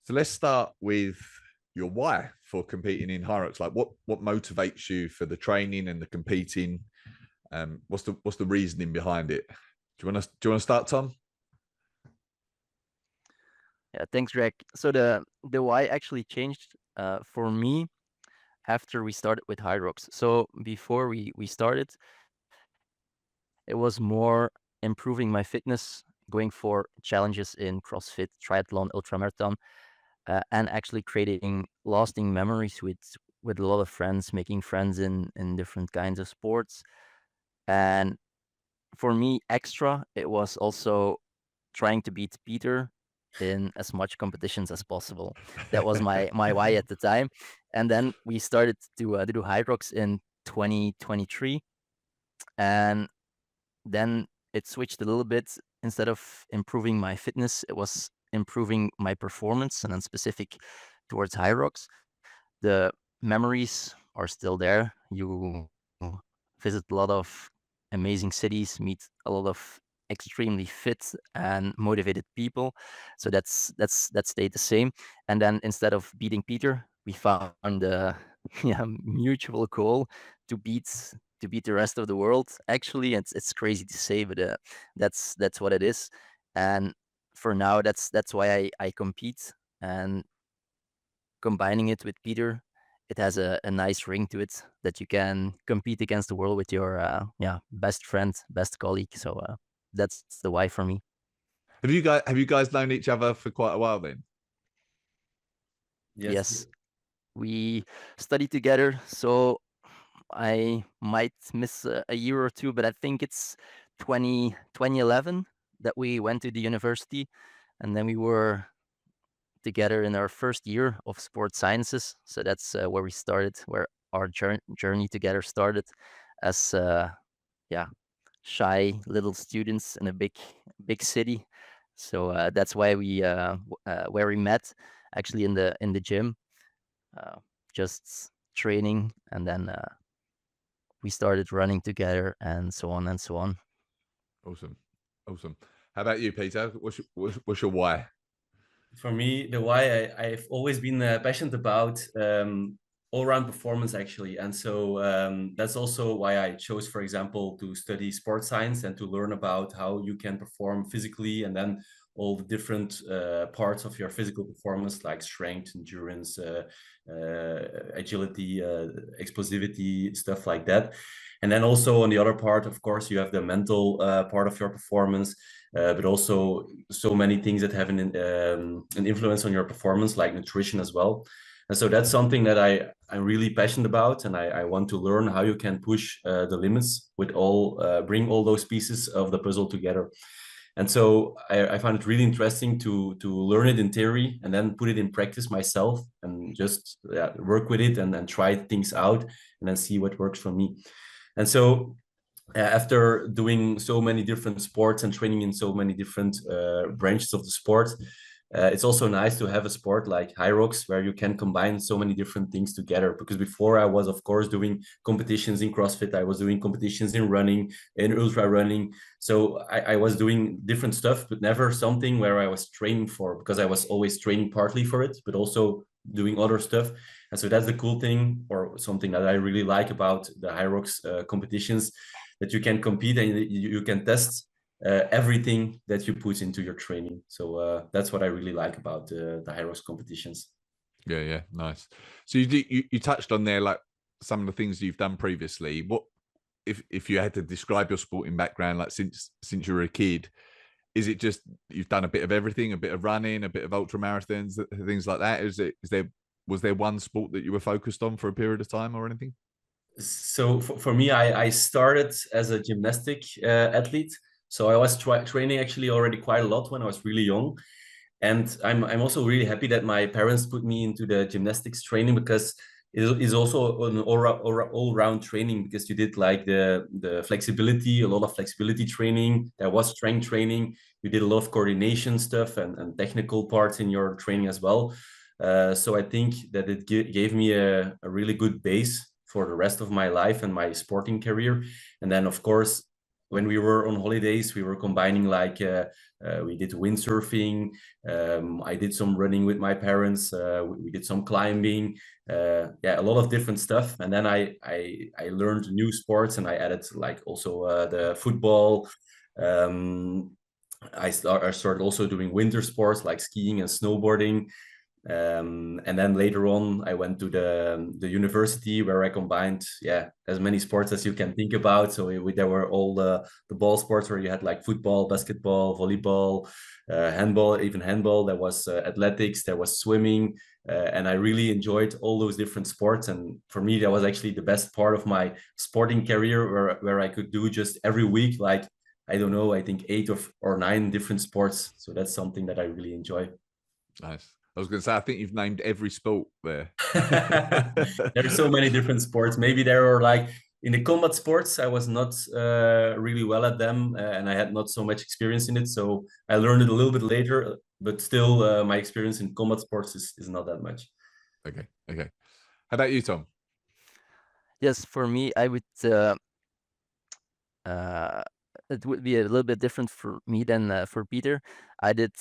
So let's start with your why for competing in HYROX. Like what motivates you for the training and the competing? What's the reasoning behind it? Do you want to start, Tom? Yeah, thanks, Greg. So the why actually changed for me after we started with HYROX. So before we started, it was more improving my fitness, going for challenges in CrossFit, triathlon, ultramarathon, and actually creating lasting memories with a lot of friends, making friends in different kinds of sports. And for me, extra, it was also trying to beat Pieter in as much competitions as possible. That was my why at the time. And then we started to do HYROX in 2023, and then it switched a little bit. Instead of improving my fitness, it was improving my performance, and then specific towards HYROX. The memories are still there. You visit a lot of amazing cities, meet a lot of extremely fit and motivated people. So that stayed the same. And then instead of beating Pieter, we found a mutual goal to beat the rest of the world. Actually, it's crazy to say, but that's what it is. And for now, that's why I compete. And combining it with Pieter, it has a nice ring to it that you can compete against the world with your best friend, best colleague. So that's the why for me. Have you guys known each other for quite a while then? Yes. We studied together, so I might miss a year or two, but I think it's 2011 that we went to the university, and then we were together in our first year of sports sciences. So that's where we started, where our journey together started as shy little students in a big city. So that's why where we met, actually in the gym, just training, and then we started running together, and so on and so on. Awesome. How about you, Peter? What's your why? For me, the why I've always been passionate about all-round performance, actually. And so that's also why I chose, for example, to study sports science and to learn about how you can perform physically, and then all the different parts of your physical performance, like strength, endurance, agility, explosivity, stuff like that. And then also on the other part, of course, you have the mental part of your performance, but also so many things that have an influence on your performance, like nutrition as well. And so that's something that I'm really passionate about, and I want to learn how you can push the limits with bring all those pieces of the puzzle together. And so I find it really interesting to learn it in theory and then put it in practice myself, and just work with it and try things out and then see what works for me. And so after doing so many different sports and training in so many different branches of the sport, it's also nice to have a sport like HYROX where you can combine so many different things together. Because before I was, of course, doing competitions in CrossFit, I was doing competitions in running, in ultra running. So I was doing different stuff, but never something where I was training for, because I was always training partly for it, but also doing other stuff. And so that's the cool thing, or something that I really like about the HYROX competitions, that you can compete and you can test everything that you put into your training. So that's what I really like about the HYROX competitions. Yeah, nice. So you touched on there, like some of the things you've done previously. What if you had to describe your sporting background, like since you were a kid? Is it just you've done a bit of everything, a bit of running, a bit of ultra marathons, things like that? Was there one sport that you were focused on for a period of time or anything? So for me, I started as a gymnastic athlete. So I was training actually already quite a lot when I was really young. And I'm also really happy that my parents put me into the gymnastics training, because it is also an all-round training, because you did like the flexibility, a lot of flexibility training. There was strength training. You did a lot of coordination stuff and technical parts in your training as well. So I think that it gave me a really good base for the rest of my life and my sporting career. And then, of course, when we were on holidays, we were combining like we did windsurfing. I did some running with my parents. We did some climbing. Yeah, a lot of different stuff. And then I learned new sports, and I added like also the football. I started also doing winter sports like skiing and snowboarding. And then later on, I went to the university where I combined, as many sports as you can think about. So there were all the ball sports where you had like football, basketball, volleyball, handball, even handball. There was athletics, there was swimming, and I really enjoyed all those different sports. And for me, that was actually the best part of my sporting career, where I could do just every week, like, I don't know, I think 8 or 9 different sports. So that's something that I really enjoy. Nice. I was going to say, I think you've named every sport there. There's so many different sports. Maybe there are like in the combat sports, I was not really well at them, and I had not so much experience in it. So I learned it a little bit later, but still my experience in combat sports is not that much. Okay. How about you, Tom? Yes, for me, I would it would be a little bit different for me than for Peter. I did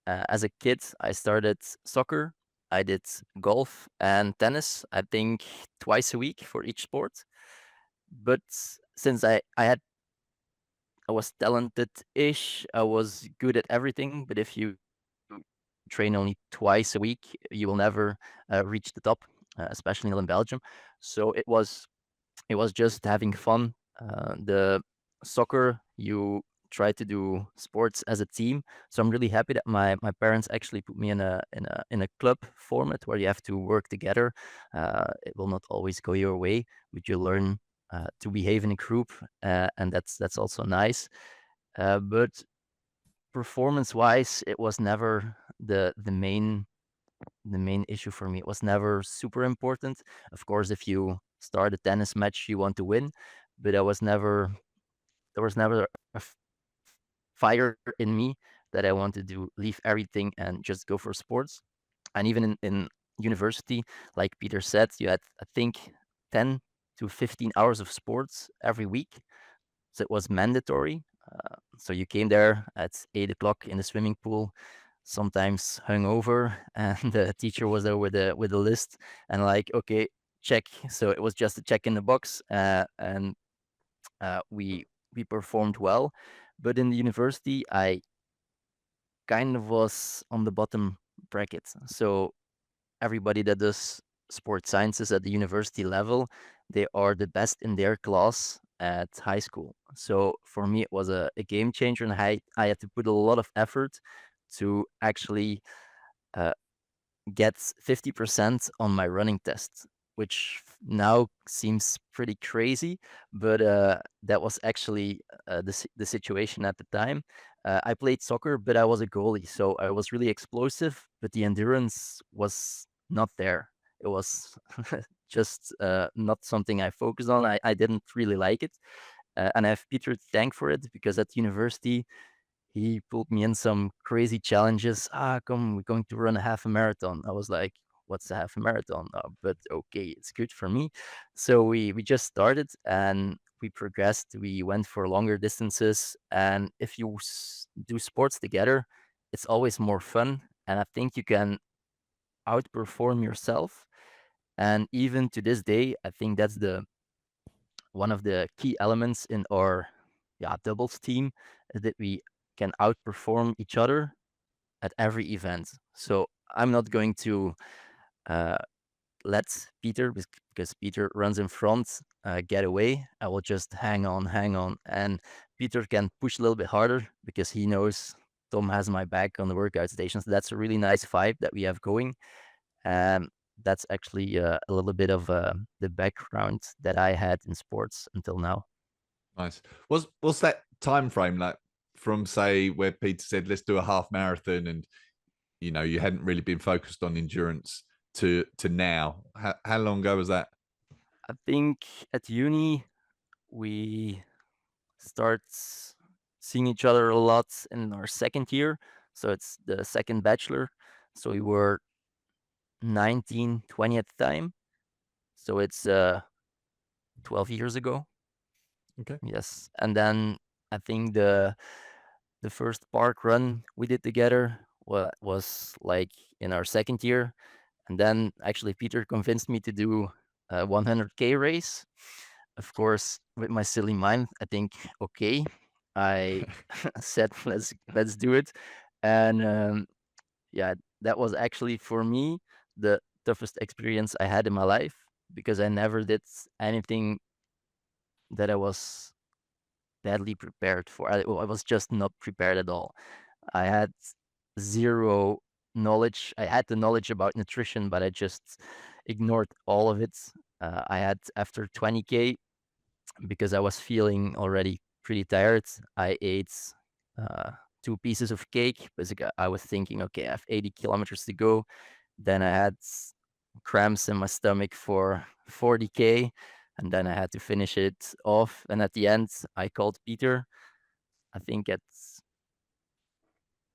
as a kid, I started soccer, I did golf and tennis, I think twice a week for each sport. But since I was talented-ish, I was good at everything. But if you train only twice a week, you will never reach the top, especially in Belgium. So it was just having fun. The soccer, you try to do sports as a team. So I'm really happy that my parents actually put me in a club format where you have to work together. It will not always go your way, but you learn to behave in a group, and that's also nice. But performance-wise, it was never the main issue for me. It was never super important. Of course, if you start a tennis match, you want to win, but there was never a fire in me that I wanted to leave everything and just go for sports. And even in university, like Peter said, you had, I think, 10 to 15 hours of sports every week. So it was mandatory. So you came there at 8 o'clock in the swimming pool, sometimes hungover, and the teacher was there with a list and like, okay, check. So it was just a check in the box, and we performed well. But in the university, I kind of was on the bottom bracket. So everybody that does sports sciences at the university level, they are the best in their class at high school. So for me, it was a game changer, and I had to put a lot of effort to actually get 50% on my running test, which now seems pretty crazy, but that was actually the situation at the time. I played soccer, but I was a goalie, so I was really explosive, but the endurance was not there. It was just not something I focused on. I didn't really like it. And I have Peter to thank for it, because at university, he pulled me in some crazy challenges. Come, we're going to run a half a marathon. I was like, what's a half a marathon? But okay, it's good for me. So we just started and we progressed. We went for longer distances. And if you do sports together, it's always more fun. And I think you can outperform yourself. And even to this day, I think that's one of the key elements in our doubles team, is that we can outperform each other at every event. So I'm not going to let Peter, because Peter runs in front, get away. I will just hang on, and Peter can push a little bit harder because he knows Tom has my back on the workout station. So that's a really nice vibe that we have going. That's actually a little bit of the background that I had in sports until now. Nice. What's that time frame like from, say, where Peter said, let's do a half marathon, and you hadn't really been focused on endurance, to now? How long ago was that? I think at uni we start seeing each other a lot in our second year. So it's the second bachelor. So we were 19, 20 at the time. So it's 12 years ago. Okay. Yes. And then I think the first park run we did together was like in our second year, and then actually Pieter convinced me to do a 100K race. Of course, with my silly mind, I think, okay, I said let's do it, and yeah, that was actually for me the toughest experience I had in my life, because I never did anything that I was badly prepared for. I was just not prepared at all. I had zero knowledge. I had the knowledge about nutrition, but I just ignored all of it. I had, after 20K, because I was feeling already pretty tired, I ate uh, 2 pieces of cake because I was thinking, okay, I have 80 kilometers to go. Then I had cramps in my stomach for 40K, and then I had to finish it off. And at the end, I called Pieter, I think at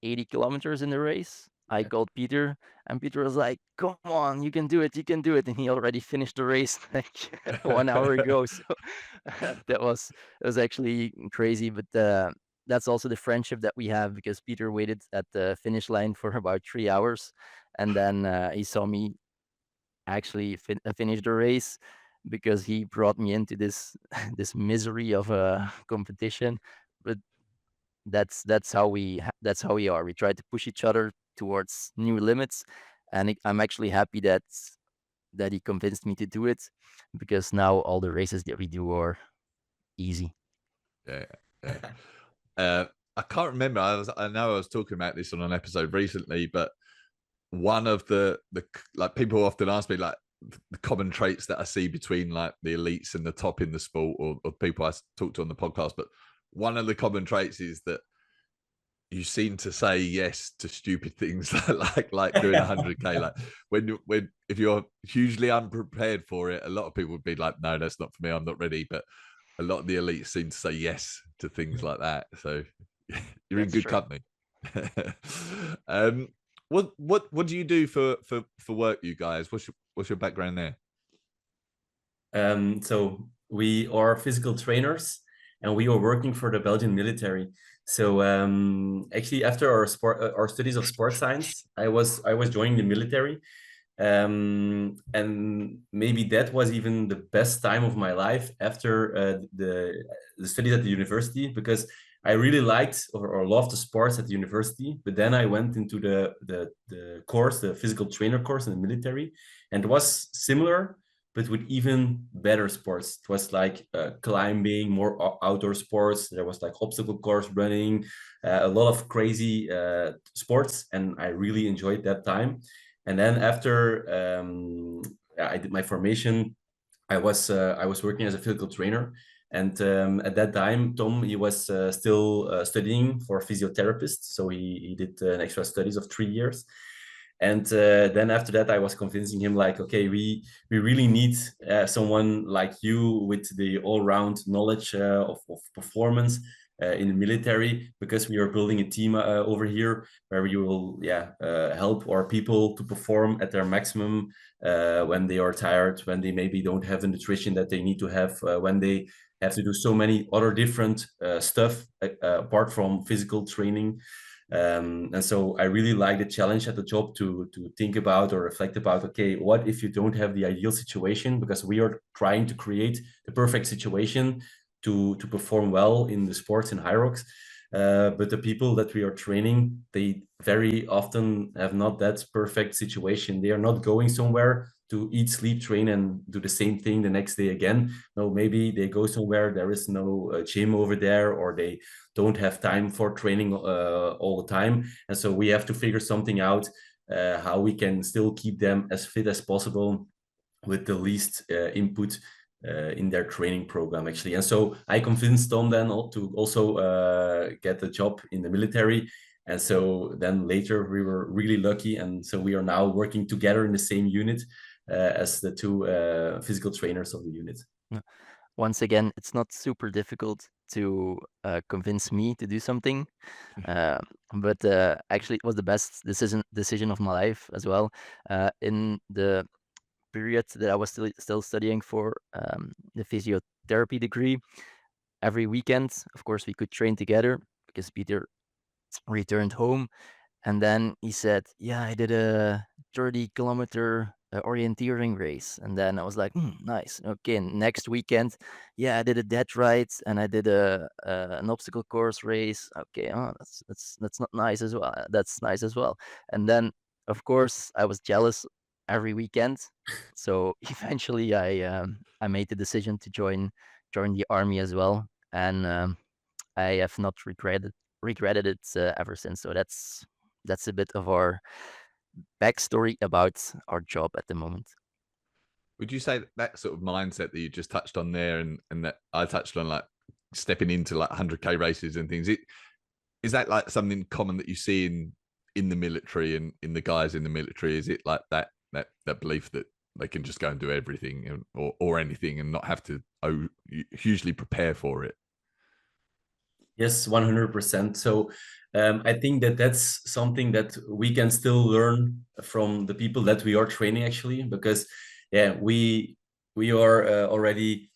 80 kilometers in the race. I called Pieter, and Pieter was like, "Come on, you can do it, you can do it." And he already finished the race like 1 hour ago. So that was actually crazy. But that's also the friendship that we have, because Pieter waited at the finish line for about 3 hours, and then he saw me actually finish the race, because he brought me into this this misery of a competition. But that's how we are. We try to push each other towards new limits, and I'm actually happy that he convinced me to do it, because now all the races that we do are easy. Yeah, yeah. I can't remember. I know I was talking about this on an episode recently, but one of the like, people often ask me, like, the common traits that I see between like the elites and the top in the sport, or people I talk to on the podcast. But one of the common traits is that you seem to say yes to stupid things, like doing 100K. Like when if you're hugely unprepared for it, a lot of people would be like, no, that's not for me, I'm not ready. But a lot of the elites seem to say yes to things like that. So you're in That's good true. company. um, what do you do for work, you guys? What's your background there? So we are physical trainers, and we are working for the Belgian military. So actually, after our studies of sports science, I was joining the military, and maybe that was even the best time of my life after the studies at the university, because I really liked or loved the sports at the university. But then I went into the course, the physical trainer course in the military, and it was similar, but with even better sports. It was like climbing, more outdoor sports. There was like obstacle course running, a lot of crazy sports, and I really enjoyed that time. And then after I did my formation, I was working as a physical trainer, and at that time, Tom, he was still studying for physiotherapist, so he did an extra studies of 3 years. And then after that, I was convincing him, like, okay, we really need someone like you with the all-round knowledge of performance in the military, because we are building a team over here where we will help our people to perform at their maximum when they are tired, when they maybe don't have the nutrition that they need to have, when they have to do so many other different stuff apart from physical training. And so I really like the challenge at the job to think about or reflect about, okay, what if you don't have the ideal situation? Because we are trying to create the perfect situation to perform well in the sports in HYROX. But the people that we are training, they very often have not that perfect situation. They are not going somewhere to eat, sleep, train, and do the same thing the next day again. No, maybe they go somewhere, there is no gym over there, or they don't have time for training all the time. And so we have to figure something out, how we can still keep them as fit as possible with the least input in their training program, actually. And so I convinced Tom then to also get a job in the military. And so then later we were really lucky. And so we are now working together in the same unit as the two physical trainers of the unit. Once again, it's not super difficult to convince me to do something, but actually, it was the best decision of my life as well. In the period that I was still studying for the physiotherapy degree, every weekend, of course, we could train together because Pieter returned home. And then he said, yeah, I did a 30-kilometer orienteering race. And then I was like, nice. Okay, next weekend, yeah, I did a dead ride and I did an obstacle course race. Okay, that's not nice as well. That's nice as well. And then, of course, I was jealous every weekend. So eventually, I made the decision to join the army as well, and I have not regretted it ever since. So that's a bit of our backstory about our job at the moment. Would you say that sort of mindset that you just touched on there, and that I touched on, like stepping into like 100K races and things, is that like something common that you see in the military and in the guys in the military? Is it like that belief that they can just go and do everything or anything and not have to hugely prepare for it? Yes, 100%. So I think that's something that we can still learn from the people that we are training, actually, because we are already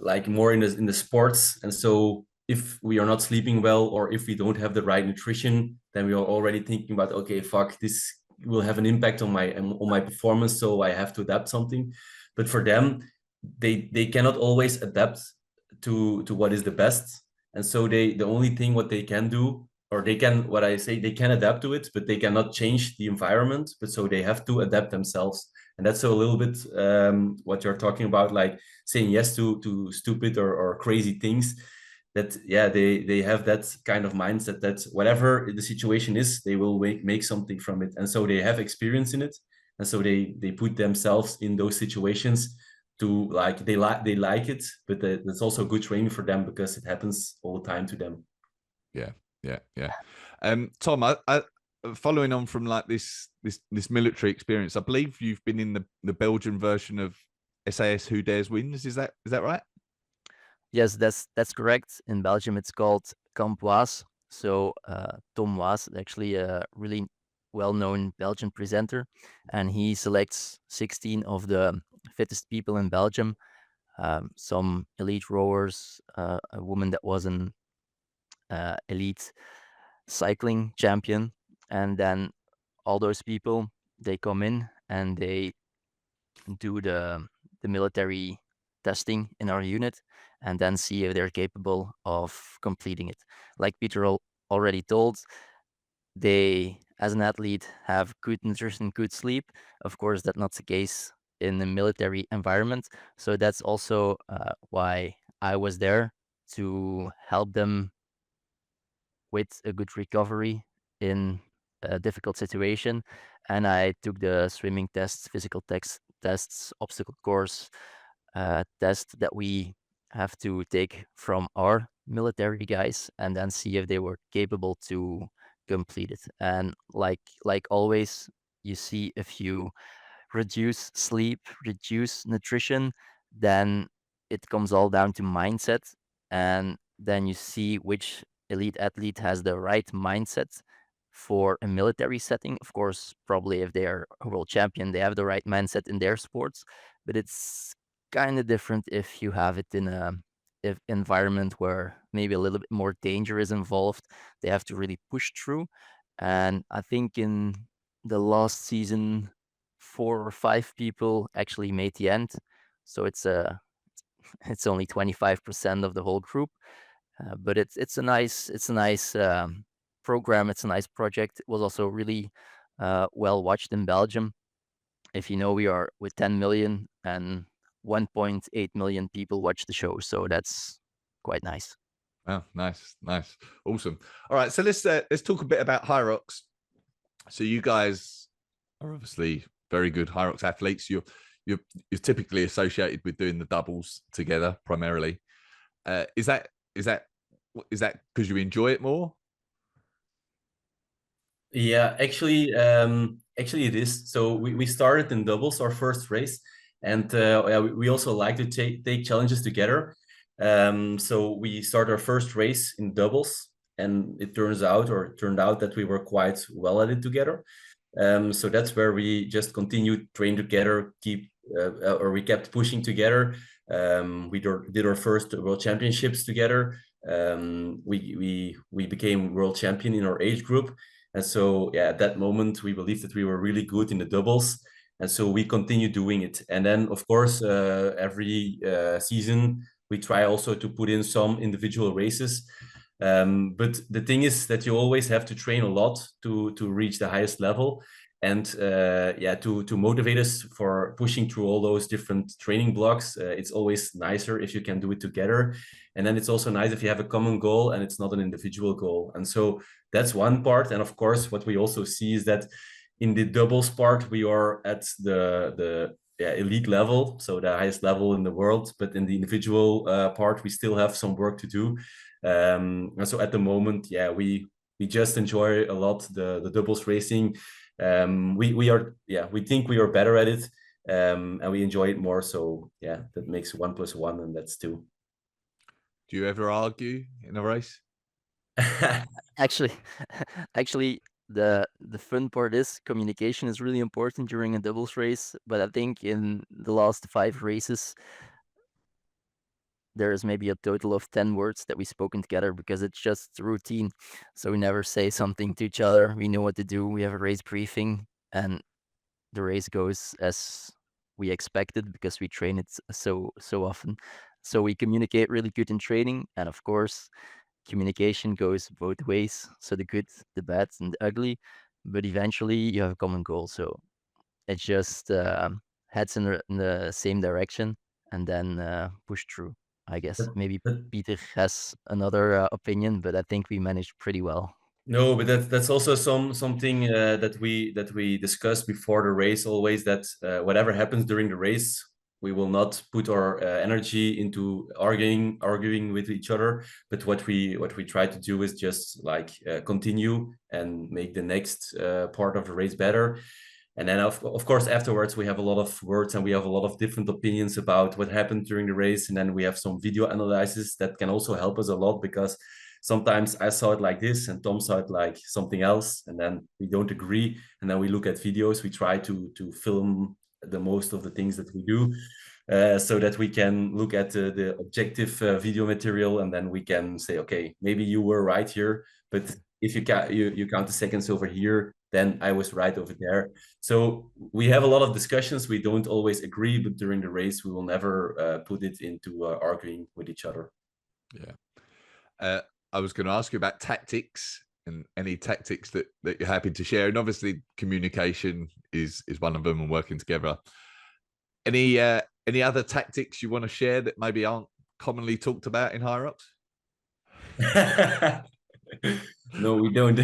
like more in the sports, and so if we are not sleeping well or if we don't have the right nutrition, then we are already thinking about, okay, fuck, this will have an impact on my performance, so I have to adapt something. But for them, they cannot always adapt to what is the best, and so the only thing what they can do, or they can adapt to it, but they cannot change the environment, but so they have to adapt themselves. And that's a little bit what you're talking about, like saying yes to stupid or crazy things. That they have that kind of mindset that whatever the situation is, they will make something from it, and so they have experience in it, and so they put themselves in those situations to like they like it, but it's also good training for them because it happens all the time to them. Yeah. Tom, I following on from like this military experience, I believe you've been in the Belgian version of SAS Who Dares Wins. Is that right? Yes, that's correct. In Belgium, it's called Kamp Waas. So Tom Waas, actually a really well-known Belgian presenter, and he selects 16 of the fittest people in Belgium. Some elite rowers, a woman that was an elite cycling champion, and then all those people, they come in and they do the military testing in our unit and then see if they're capable of completing it. Like Pieter already told, they, as an athlete, have good nutrition, good sleep. Of course, that's not the case in the military environment. So that's also why I was there, to help them with a good recovery in a difficult situation. And I took the swimming tests, physical tests, obstacle course test that we have to take from our military guys, and then see if they were capable to complete it. And like always, you see, if you reduce sleep, reduce nutrition, then it comes all down to mindset. And then you see which elite athlete has the right mindset for a military setting. Of course, probably if they are a world champion, they have the right mindset in their sports, but it's kind of different if you have it in a environment where maybe a little bit more danger is involved. They have to really push through. And I think in the last season, 4 or 5 people actually made the end. So it's only 25% of the whole group, but it's a nice program. It's a nice project. It was also really well watched in Belgium. If you know, we are with 10 million and 1.8 million people watch the show, so that's quite nice. Oh, nice, awesome. All right, so let's talk a bit about HYROX. So you guys are obviously very good HYROX athletes. You're typically associated with doing the doubles together primarily. Is that because you enjoy it more? Yeah, actually it is. So we started in doubles, our first race, and we also like to take challenges together. So we start our first race in doubles, and it turned out that we were quite well at it together. So that's where we just continued training together, we kept pushing together. We did our first World Championships together. We became world champion in our age group, and so yeah, at that moment we believed that we were really good in the doubles, and so we continue doing it. And then of course every season we try also to put in some individual races. But the thing is that you always have to train a lot to reach the highest level, and yeah, to motivate us for pushing through all those different training blocks. It's always nicer if you can do it together, and then it's also nice if you have a common goal and it's not an individual goal. And so that's one part. And of course what we also see is that in the doubles part we are at the elite level, so the highest level in the world, but in the individual part we still have some work to do. And so at the moment, yeah, we just enjoy a lot the doubles racing. We think we are better at it, and we enjoy it more. So yeah, that makes 1 + 1, and that's 2. Do you ever argue in a race? Actually, actually, the fun part is communication is really important during a doubles race. But I think in the last 5 races, there is maybe a total of 10 words that we've spoken together, because it's just routine. So we never say something to each other. We know what to do. We have a race briefing, and the race goes as we expected because we train it so often. So we communicate really good in training, and of course, communication goes both ways. So the good, the bad, and the ugly. But eventually, you have a common goal. So it just heads in the same direction, and then push through. I guess maybe But Pieter has another opinion, but I think we managed pretty well. no, but that's also something that we discussed before the race always, that whatever happens during the race, we will not put our energy into arguing with each other. But what we try to do is just like continue and make the next part of the race better. And then of course afterwards we have a lot of words and we have a lot of different opinions about what happened during the race, and then we have some video analysis that can also help us a lot, because sometimes I saw it like this and Tom saw it like something else, and then we don't agree, and then we look at videos. We try to film the most of the things that we do, so that we can look at the objective video material, and then we can say, okay, maybe you were right here, but if you count the seconds over here, then I was right over there. So we have a lot of discussions. We don't always agree, but during the race we will never put it into arguing with each other. Yeah. I was going to ask you about tactics, and any tactics that you're happy to share. And obviously communication is one of them, and working together. Any other tactics you want to share that maybe aren't commonly talked about in HYROX? No, we don't.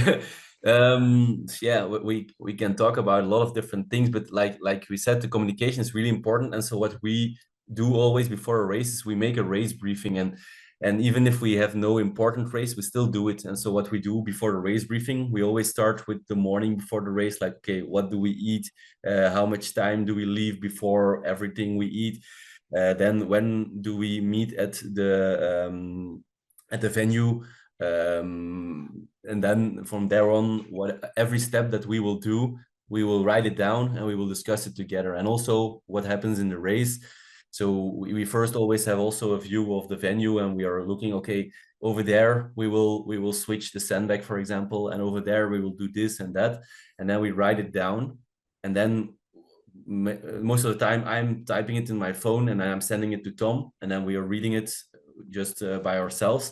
Yeah, we can talk about a lot of different things, but like we said, the communication is really important. And so what we do always before a race is we make a race briefing, and even if we have no important race, we still do it. And so what we do before the race briefing, we always start with the morning before the race, like, okay, what do we eat? How much time do we leave before everything we eat? Then when do we meet at the venue? And then from there on, every step that we will do, we will write it down and we will discuss it together. And also what happens in the race. So we first always have also a view of the venue, and we are looking, okay, over there we will switch the sandbag, for example, and over there we will do this and that, and then we write it down. And then most of the time I'm typing it in my phone and I'm sending it to Tom, and then we are reading it just by ourselves.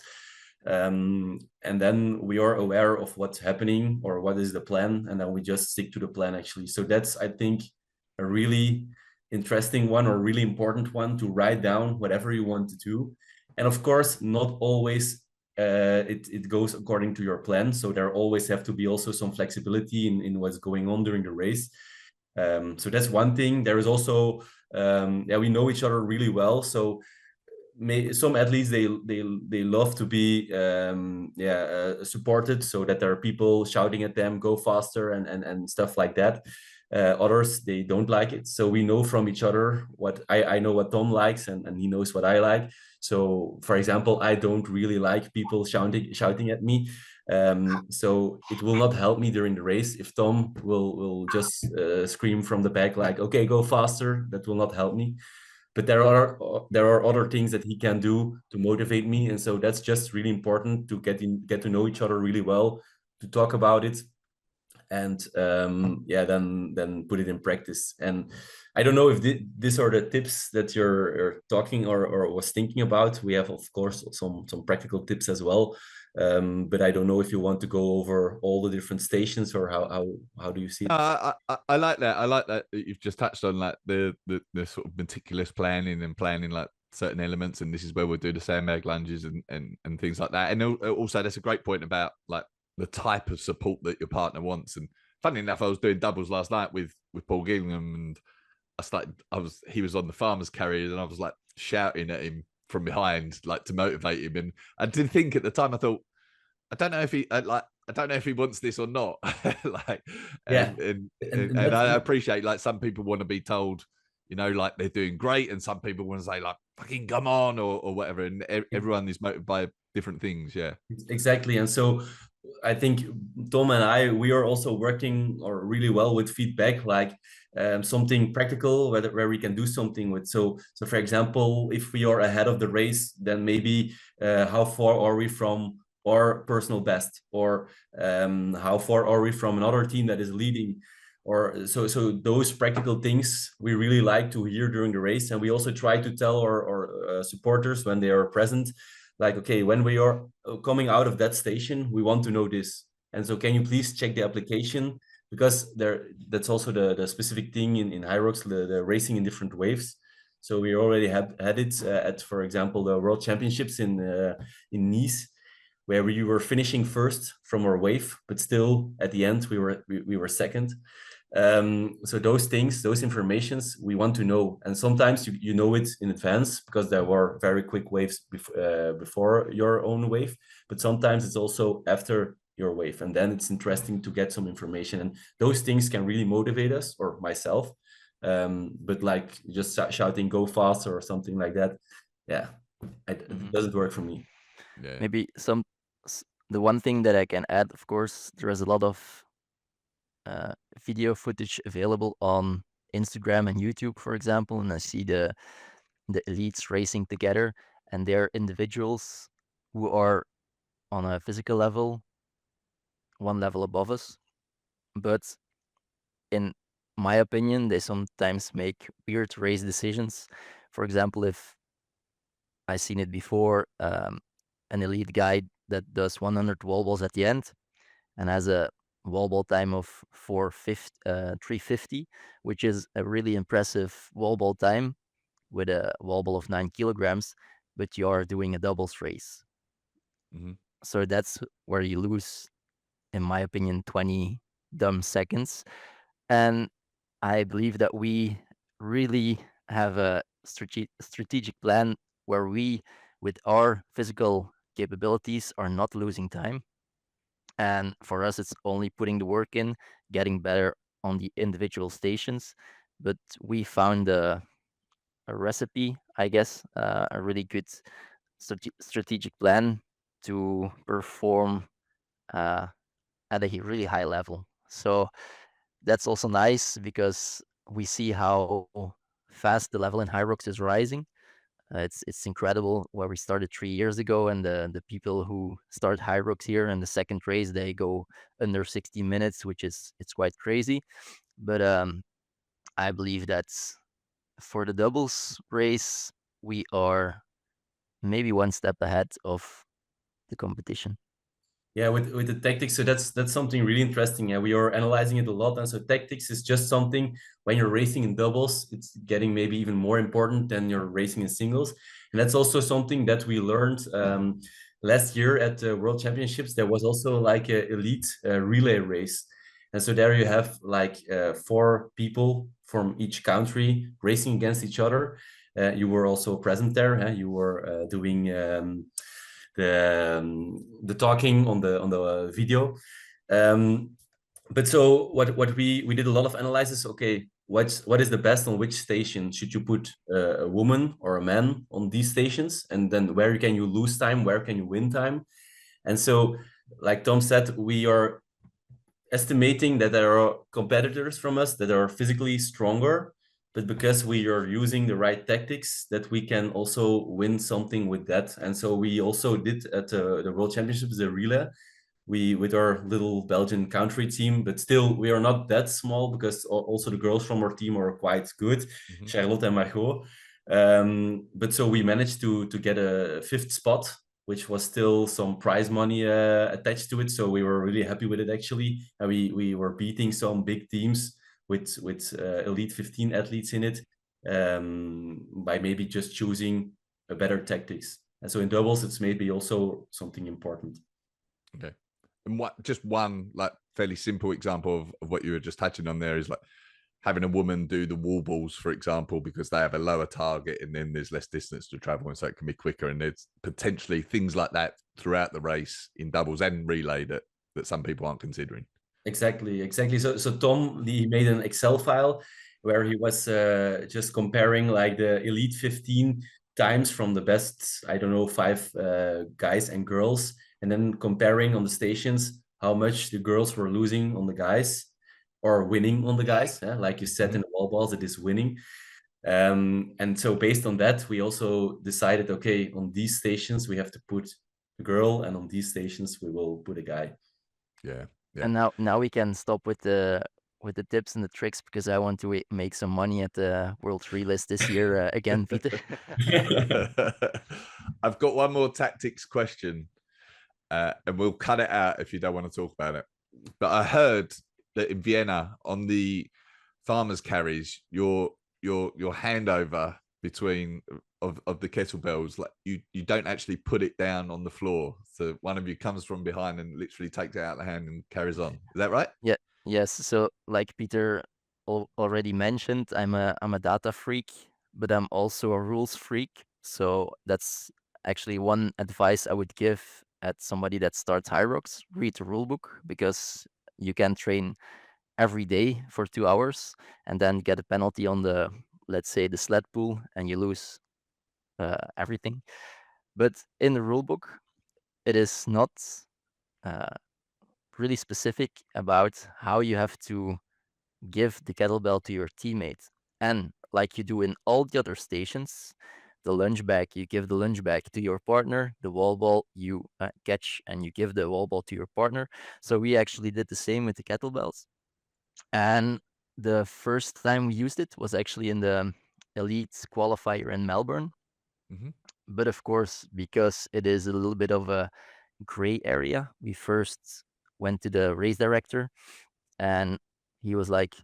And then we are aware of what's happening or what is the plan, and then we just stick to the plan, actually. So that's, I think, a really interesting one, or really important one, to write down whatever you want to do. And of course, not always it goes according to your plan. So there always have to be also some flexibility in what's going on during the race. So that's one thing. There is also we know each other really well, so some athletes, they love to be supported, so that there are people shouting at them, go faster, and stuff like that. Others, they don't like it. So we know from each other what I know what Tom likes, and he knows what I like. So for example, I don't really like people shouting at me. So it will not help me during the race if Tom will just scream from the back like, okay, go faster. That will not help me. but there are other things that he can do to motivate me, and so that's just really important to get to know each other really well, to talk about it, and then put it in practice. And I don't know if these are the tips that you're talking or was thinking about. We have, of course, some practical tips as well, but I don't know if you want to go over all the different stations, or how do you see it? I like that. I like that you've just touched on like the sort of meticulous planning and planning like certain elements, and this is where we'll do the sandbag lunges and things like that. And also, that's a great point about like the type of support that your partner wants. And funny enough, I was doing doubles last night with Paul Gillingham, and he was on the farmer's carrier, and I was like shouting at him from behind, like to motivate him. And I did think at the time, I thought, I don't know if he wants this or not. Like, and I appreciate like some people want to be told, you know, like they're doing great, and some people want to say like fucking come on or whatever. And everyone is motivated by different things. Yeah, exactly. And so I think Tom and we are also working or really well with feedback, like something practical where we can do something with. So for example, if we are ahead of the race, then maybe how far are we from our personal best, or how far are we from another team that is leading, or so those practical things we really like to hear during the race. And we also try to tell our supporters when they are present, like, okay, when we are coming out of that station, we want to know this. And so can you please check the application? Because that's also the specific thing in HYROX, the racing in different waves. So we already had it at, for example, the World Championships in Nice, where we were finishing first from our wave, but still at the end we were second. So those things, those informations we want to know, and sometimes you know it in advance because there were very quick waves before your own wave, but sometimes it's also after your wave, and then it's interesting to get some information, and those things can really motivate us, or myself. But like just shouting "go faster" or something like that, it doesn't work for me. Yeah. Maybe the one thing that I can add, of course, there is a lot of video footage available on Instagram and YouTube, for example, and I see the elites racing together, and they're individuals who are on a physical level one level above us, but in my opinion, they sometimes make weird race decisions. For example, if I've seen it before, an elite guy that does 100 wall balls at the end and has a wall ball time of 350, which is a really impressive wall ball time with a wall ball of 9 kilograms, but you are doing a doubles race. So that's where you lose, in my opinion, 20 dumb seconds. And I believe that we really have a strategic plan where we, with our physical capabilities, are not losing time. And for us, it's only putting the work in, getting better on the individual stations. But we found a recipe, I guess, a really good strategic plan to perform at a really high level. So that's also nice because we see how fast the level in HYROX is rising. It's incredible where we started 3 years ago, and the people who start HYROX here in the second race, they go under 60 minutes, which is it's quite crazy. But I believe that for the doubles race, we are maybe one step ahead of the competition. Yeah, with the tactics, so that's something really interesting. Yeah, we are analyzing it a lot, and so tactics is just something when you're racing in doubles, it's getting maybe even more important than you're racing in singles, and that's also something that we learned last year at the World Championships. There was also like a elite relay race, and so there you have like 4 people from each country racing against each other. You were also present there. You were doing. The talking on the video, but so what we did a lot of analysis. Okay, what is the best on which station? Should you put a woman or a man on these stations, and then where can you lose time, where can you win time? And so, like Tom said, we are estimating that there are competitors from us that are physically stronger, but because we are using the right tactics, that we can also win something with that. And so we also did at the World Championships, the relay, with our little Belgian country team, but still we are not that small because also the girls from our team are quite good, Charlotte and Margot. But so we managed to get a 5th spot, which was still some prize money attached to it. So we were really happy with it actually. And we were beating some big teams with elite 15 athletes in it, by maybe just choosing a better tactics. And so in doubles, it's maybe also something important. Okay. And just one like fairly simple example of what you were just touching on there is like having a woman do the wall balls, for example, because they have a lower target and then there's less distance to travel, and so it can be quicker. And there's potentially things like that throughout the race in doubles and relay that some people aren't considering. Exactly. So Tom, he made an Excel file where he was just comparing like the elite 15 times from the best, I don't know, 5 guys and girls, and then comparing on the stations how much the girls were losing on the guys or winning on the guys. Like you said, in the wall balls, it is winning. And so based on that, we also decided, okay, on these stations we have to put a girl, and on these stations we will put a guy. Yeah. And now we can stop with the tips and the tricks, because I want to make some money at the World Free List this year again, Pieter. I've got one more tactics question, and we'll cut it out if you don't want to talk about it. But I heard that in Vienna on the farmers carries, your handover between of the kettlebells, like you don't actually put it down on the floor, so one of you comes from behind and literally takes it out of the hand and carries on. Is that right? Yeah. Yes. So like Pieter already mentioned, I'm a data freak, but I'm also a rules freak. So that's actually one advice I would give at somebody that starts HYROX: read the rule book, because you can train every day for 2 hours and then get a penalty on the, let's say, the sled pull, and you lose everything. But in the rule book, it is not really specific about how you have to give the kettlebell to your teammate. And like you do in all the other stations, the lunge bag, you give the lunge bag to your partner, the wall ball you catch and you give the wall ball to your partner. So we actually did the same with the kettlebells. And the first time we used it was actually in the elite qualifier in Melbourne. But of course, because it is a little bit of a gray area, we first went to the race director, and he was like,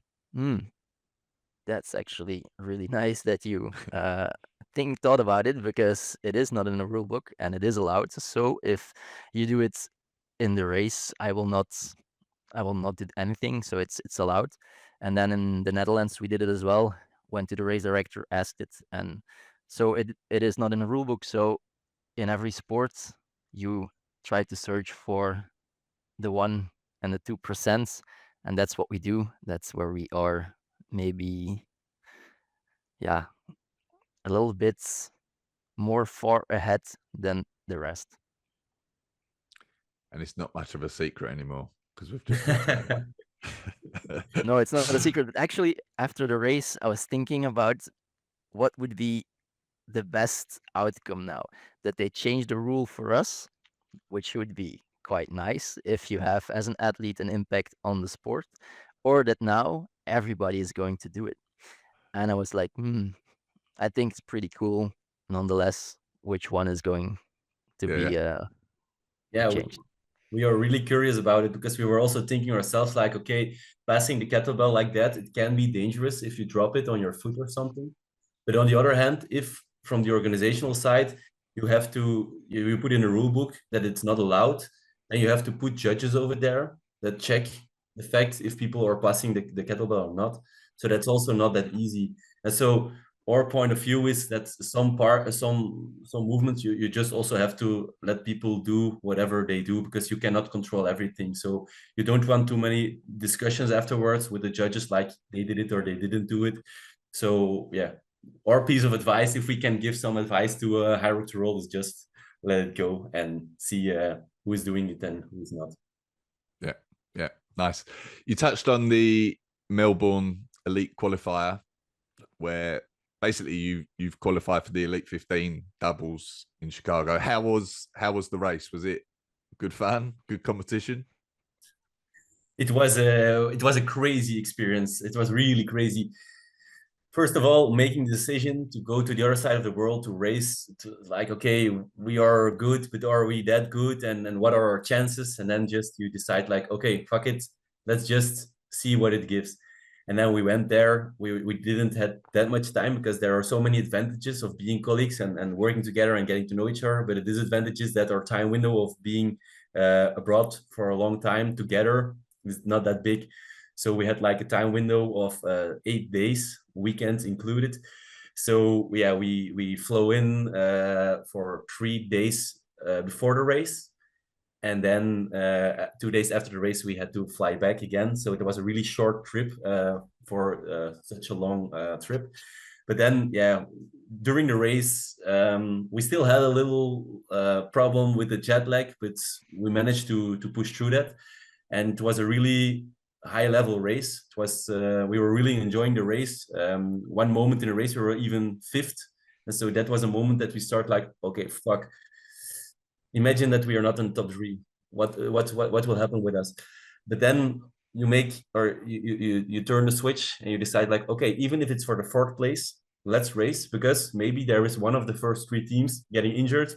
that's actually really nice that you thought about it, because it is not in the rule book and it is allowed. So if you do it in the race, I will not do anything. So it's allowed. And then in the Netherlands, we did it as well. Went to the race director, asked it, and so it is not in the rule book. So in every sport, you try to search for the 1 and the 2%, and that's what we do. That's where we are maybe, a little bit more far ahead than the rest. And it's not much of a secret anymore because we've just No, it's not a secret. Actually, after the race, I was thinking about what would be the best outcome now, that they change the rule for us, which would be quite nice if you have, as an athlete, an impact on the sport, or that now everybody is going to do it. And I was like, I think it's pretty cool nonetheless, which one is going to be changed. We are really curious about it, because we were also thinking ourselves like, okay, passing the kettlebell like that, it can be dangerous if you drop it on your foot or something. But on the other hand, if from the organizational side, you put in a rule book that it's not allowed, and you have to put judges over there that check the fact if people are passing the kettlebell or not. So that's also not that easy. And so our point of view is that some movements you just also have to let people do whatever they do, because you cannot control everything. So you don't want too many discussions afterwards with the judges, like they did it or they didn't do it. So yeah, our piece of advice, if we can give some advice to HYROX World, is just let it go and see who is doing it and who is not. Yeah, nice. You touched on the Melbourne elite qualifier. where basically you've qualified for the Elite 15 doubles in Chicago. How was the race? Was it good fun, good competition? It was a crazy experience. It was really crazy. First of all, making the decision to go to the other side of the world to race, to like, okay, we are good, but are we that good? And what are our chances? And then just you decide like, okay, fuck it, let's just see what it gives. And then we went there. We didn't have that much time because there are so many advantages of being colleagues and working together and getting to know each other. But the disadvantages that our time window of being abroad for a long time together is not that big. So we had like a time window of 8 days, weekends included. So yeah, we flew in for 3 days before the race. And then 2 days after the race, we had to fly back again. So it was a really short trip for such a long trip. But then, yeah, during the race, we still had a little problem with the jet lag, but we managed to push through that. And it was a really high level race. It was we were really enjoying the race. One moment in the race we were even 5th, and so that was a moment that we start like, okay, fuck. Imagine that we are not in top 3. What will happen with us? But then you make or you turn the switch and you decide like, okay, even if it's for the 4th place, let's race, because maybe there is one of the first 3 teams getting injured,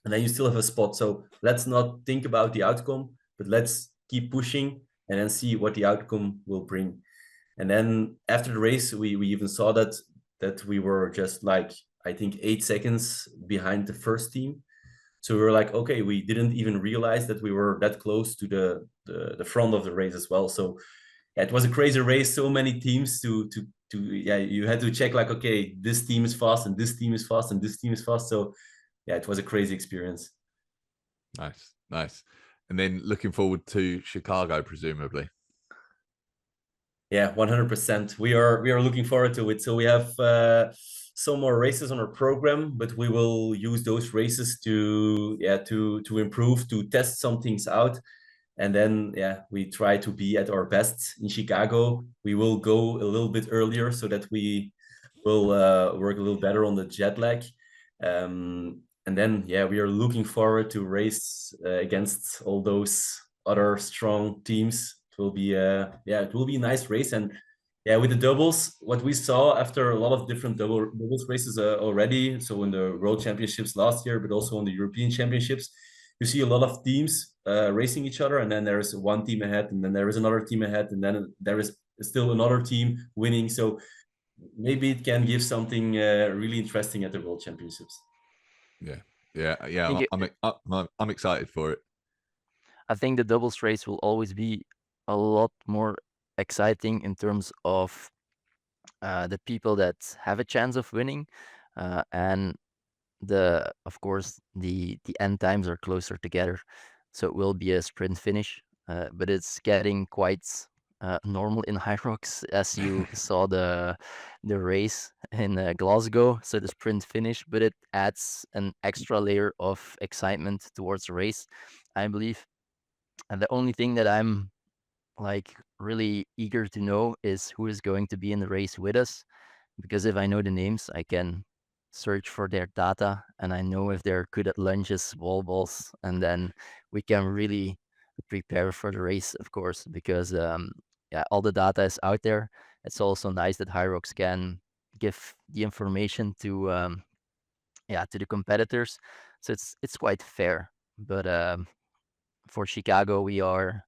and then you still have a spot. So let's not think about the outcome, but let's keep pushing and then see what the outcome will bring. And then after the race, we even saw that we were just like, I think 8 seconds behind the first team. So we were like, okay, we didn't even realize that we were that close to the front of the race as well. So yeah, it was a crazy race. So many teams to yeah, you had to check like, okay, this team is fast and this team is fast and this team is fast. So yeah, it was a crazy experience. Nice. And then looking forward to Chicago, presumably. Yeah, 100%. We are looking forward to it. So we have some more races on our program, but we will use those races to improve, to test some things out. And then, yeah, we try to be at our best in Chicago. We will go a little bit earlier so that we will work a little better on the jet lag. And then, yeah, we are looking forward to race against all those other strong teams. It will be it will be a nice race. And yeah, with the doubles, what we saw after a lot of different doubles races already, so in the World Championships last year, but also on the European Championships, you see a lot of teams racing each other, and then there is one team ahead, and then there is another team ahead, and then there is still another team winning. So maybe it can give something really interesting at the World Championships. Yeah. I'm excited for it. I think the doubles race will always be a lot more exciting in terms of the people that have a chance of winning, and of course the end times are closer together, so it will be a sprint finish. But it's getting quite normal in HYROX, as you saw the race in Glasgow, so the sprint finish, but it adds an extra layer of excitement towards the race, I believe. And the only thing that I'm like really eager to know is who is going to be in the race with us, because if I know the names, I can search for their data and I know if they're good at lunges, wall balls, and then we can really prepare for the race, of course, because all the data is out there. It's also nice that HYROX can give the information to the competitors, so it's quite fair. But for Chicago, we are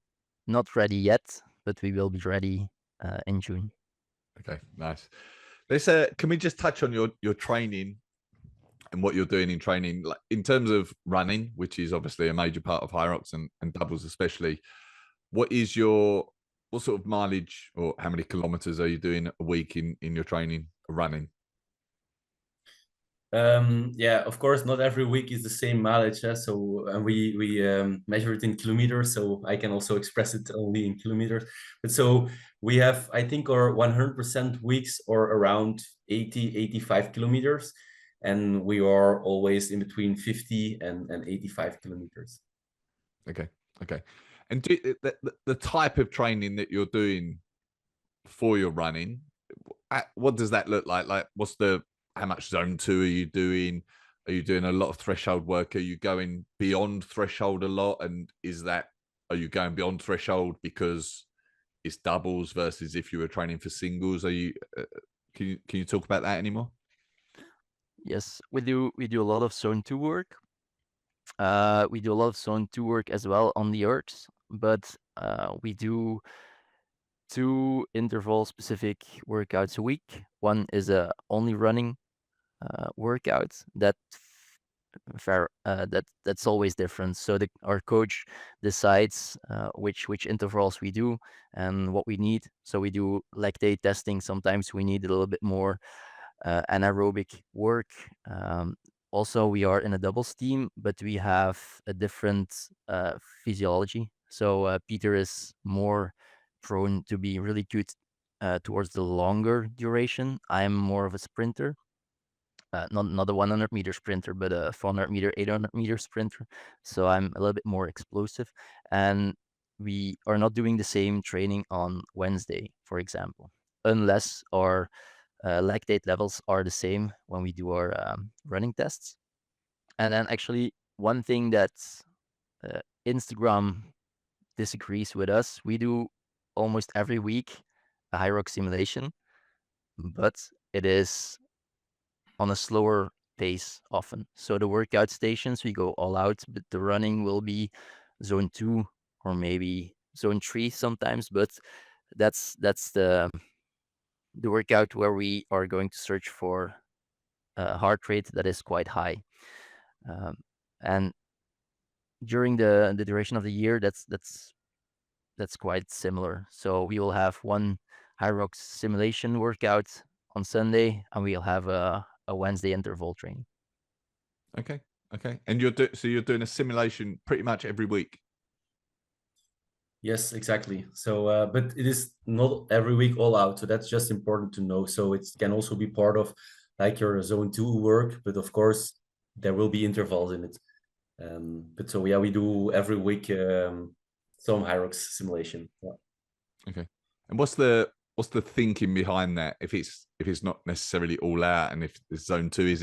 not ready yet, but we will be ready in June. Okay, nice. Let's can we just touch on your training and what you're doing in training, like in terms of running, which is obviously a major part of HYROX and doubles especially. What sort of mileage or how many kilometers are you doing a week in your training running? Yeah, of course, not every week is the same mileage. So we measure it in kilometers, so I can also express it only in kilometers. But so we have, I think, our 100% weeks or around 85 kilometers, and we are always in between 50 and 85 kilometers. Okay. And the type of training that you're doing for your running, what does that look like? Like, how much zone 2 are you doing? Are you doing a lot of threshold work? Are you going beyond threshold a lot? And are you going beyond threshold because it's doubles versus if you were training for singles? Are you, can you talk about that anymore? Yes, we do a lot of zone 2 work. We do a lot of zone 2 work as well on the HYROX, but we do 2 interval specific workouts a week. One is a only running workout that's always different. So our coach decides which intervals we do and what we need. So we do lactate testing. Sometimes we need a little bit more anaerobic work. Also, we are in a doubles team, but we have a different physiology. So Pieter is more prone to be really good towards the longer duration. I'm more of a sprinter. Not a 100-meter sprinter, but a 400-meter, 800-meter sprinter. So I'm a little bit more explosive. And we are not doing the same training on Wednesday, for example, unless our lactate levels are the same when we do our running tests. And then actually one thing that Instagram disagrees with us, we do almost every week a HYROX simulation, but it is on a slower pace often. So the workout stations, we go all out, but the running will be zone 2 or maybe zone 3 sometimes, but that's the workout where we are going to search for a heart rate that is quite high. And during the duration of the year, that's quite similar. So we will have one HYROX simulation workout on Sunday, and we'll have a Wednesday interval training. Okay. And you're doing a simulation pretty much every week. Yes, exactly. So, but it is not every week all out. So that's just important to know. So it can also be part of like your zone 2 work, but of course there will be intervals in it. But so yeah, we do every week some HYROX simulation. Yeah. Okay. And what's the thinking behind that? If it's not necessarily all out, and if it's zone 2, is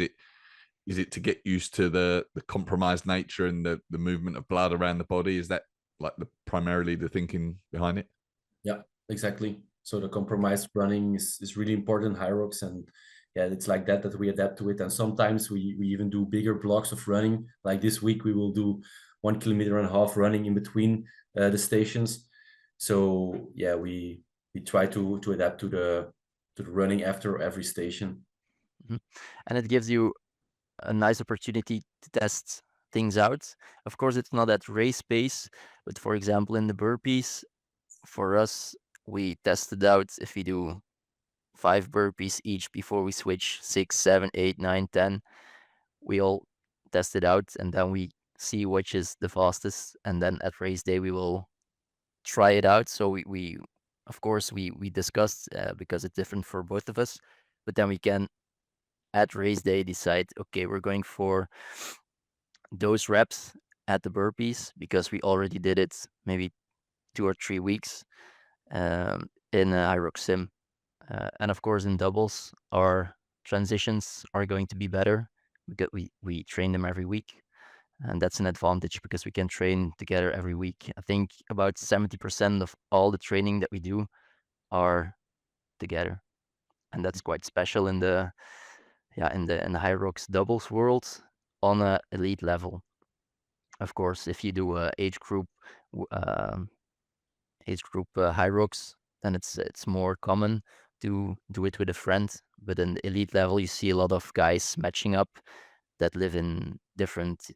it to get used to the compromised nature and the movement of blood around the body? Is that like primarily the thinking behind it? Yeah, exactly. So the compromised running is really important in HYROX, and yeah, it's like that we adapt to it. And sometimes we even do bigger blocks of running. Like this week, we will do 1.5 kilometers running in between the stations. So yeah, we try to adapt to the running after every station. Mm-hmm. And it gives you a nice opportunity to test things out. Of course, it's not at race pace, but for example, in the burpees, for us, we tested out if we do 5 burpees each before we switch 6, 7, 8, 9, 10. We all test it out, and then we see which is the fastest. And then at race day, we will try it out. So we of course, we discussed because it's different for both of us, but then we can at race day decide, okay, we're going for those reps at the burpees because we already did it maybe 2 or 3 weeks in HYROX sim. And of course, in doubles, our transitions are going to be better because we train them every week. And that's an advantage because we can train together every week. I think about 70% of all the training that we do are together. And that's quite special in the HYROX doubles world on a elite level. Of course, if you do a age group HYROX, then it's more common to do it with a friend. But in the elite level, you see a lot of guys matching up that live in different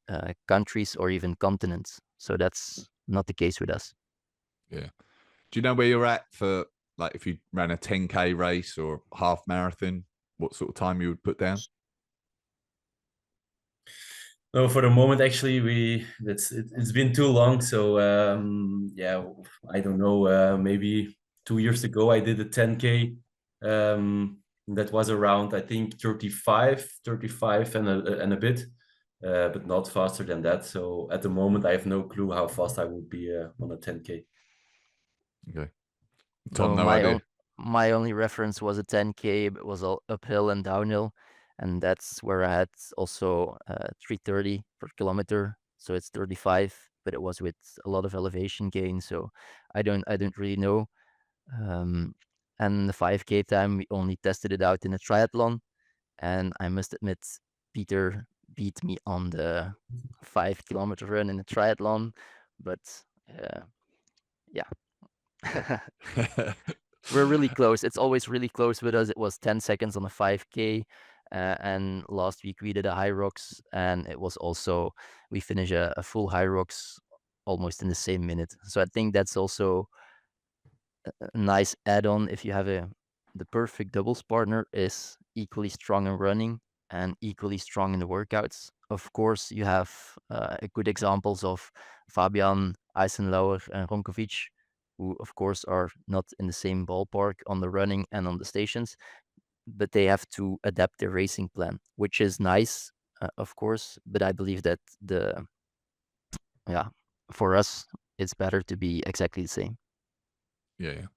countries or even continents. So that's not the case with us. Yeah. Do you know where you're at for, like, if you ran a 10K race or half marathon, what sort of time you would put down? No, for the moment, actually, it's been too long. So yeah, I don't know. Maybe 2 years ago, I did a 10K. That was around, I think, 35 and a bit, but not faster than that. So at the moment, I have no clue how fast I would be on a 10K. Okay. Tom, no idea. my only reference was a 10K, but it was all uphill and downhill. And that's where I had also 330 per kilometer. So it's 35, but it was with a lot of elevation gain. So I don't really know. And the 5K time, we only tested it out in a triathlon. And I must admit, Peter beat me on the 5 kilometer run in a triathlon. But yeah. We're really close. It's always really close with us. It was 10 seconds on a 5K. And last week we did a HYROX, and it was also, we finished a full HYROX almost in the same minute. So I think that's also a nice add-on if you have the perfect doubles partner is equally strong in running and equally strong in the workouts. Of course, you have good examples of Fabian, Eisenlauer, and Ronkovic, who of course are not in the same ballpark on the running and on the stations, but they have to adapt their racing plan, which is nice, of course. But I believe that yeah, for us, it's better to be exactly the same. Yeah.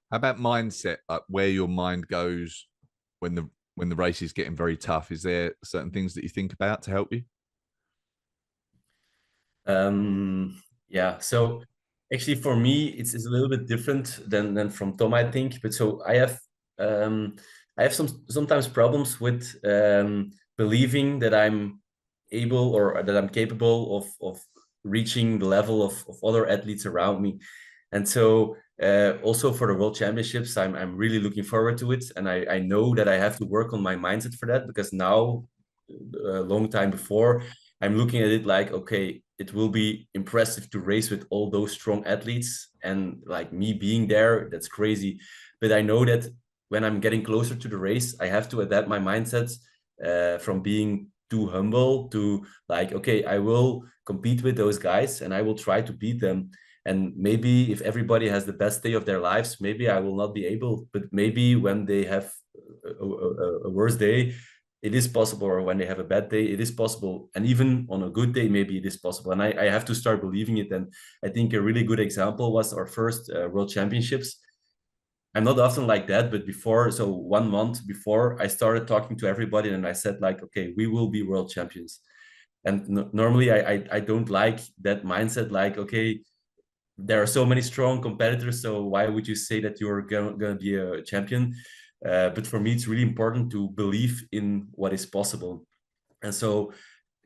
How about mindset? Like where your mind goes when the race is getting very tough? Is there certain things that you think about to help you? Yeah. So actually, for me, it's a little bit different than from Tom, I think. But so I have sometimes problems with believing that I'm able or that I'm capable of reaching the level of other athletes around me. And so also for the World Championships, I'm really looking forward to it. And I know that I have to work on my mindset for that, because now, a long time before, I'm looking at it like, okay, it will be impressive to race with all those strong athletes, and like me being there, that's crazy. But I know that when I'm getting closer to the race, I have to adapt my mindset from being too humble to like, okay, I will compete with those guys and I will try to beat them. And maybe if everybody has the best day of their lives, maybe I will not be able, but maybe when they have a worse day, it is possible, or when they have a bad day, it is possible. And even on a good day, maybe it is possible. And I have to start believing it. And I think a really good example was our first World Championships. I'm not often like that, but before, so 1 month before, I started talking to everybody and I said like, okay, we will be world champions. And normally I don't like that mindset, like, okay, there are so many strong competitors, so why would you say that you're gonna be a champion? But for me, it's really important to believe in what is possible. And so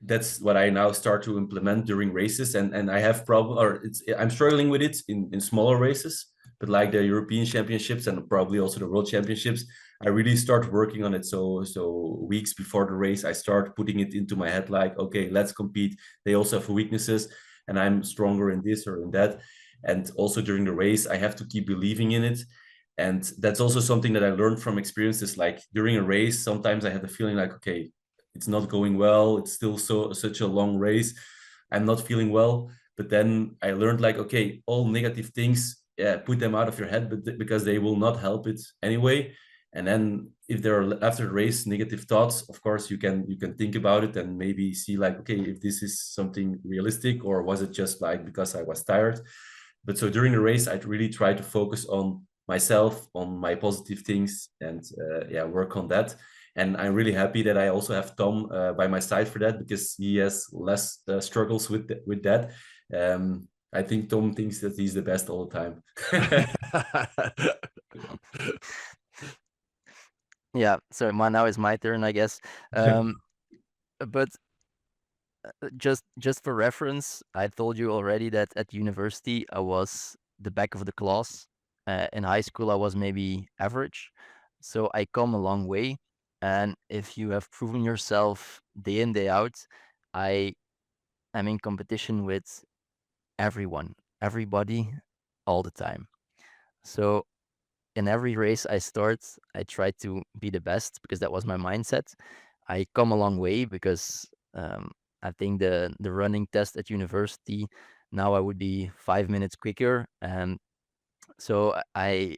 that's what I now start to implement during races. And I have problem, or I'm struggling with it in smaller races, but like the European Championships and probably also the World Championships, I really start working on it. So weeks before the race, I start putting it into my head like, okay, let's compete. They also have weaknesses, and I'm stronger in this or in that. And also during the race, I have to keep believing in it. And that's also something that I learned from experiences. Like during a race, sometimes I had the feeling like, okay, it's not going well. It's still such a long race. I'm not feeling well. But then I learned like, okay, all negative things, yeah, put them out of your head, but because they will not help it anyway. And then if there are after the race negative thoughts, of course you can think about it and maybe see like, okay, if this is something realistic, or was it just like because I was tired. But so during the race, I really try to focus on myself, on my positive things, and yeah, work on that. And I'm really happy that I also have Tom by my side for that, because he has less struggles with that. I think Tom thinks that he's the best all the time. Yeah, so now is my turn, I guess. But just for reference, I told you already that at university I was the back of the class. In high school I was maybe average, so I come a long way. And if you have proven yourself day in day out, I am in competition with everybody, all the time. So in every race I start, I try to be the best because that was my mindset. I come a long way because I think the running test at university now I would be 5 minutes quicker, and so I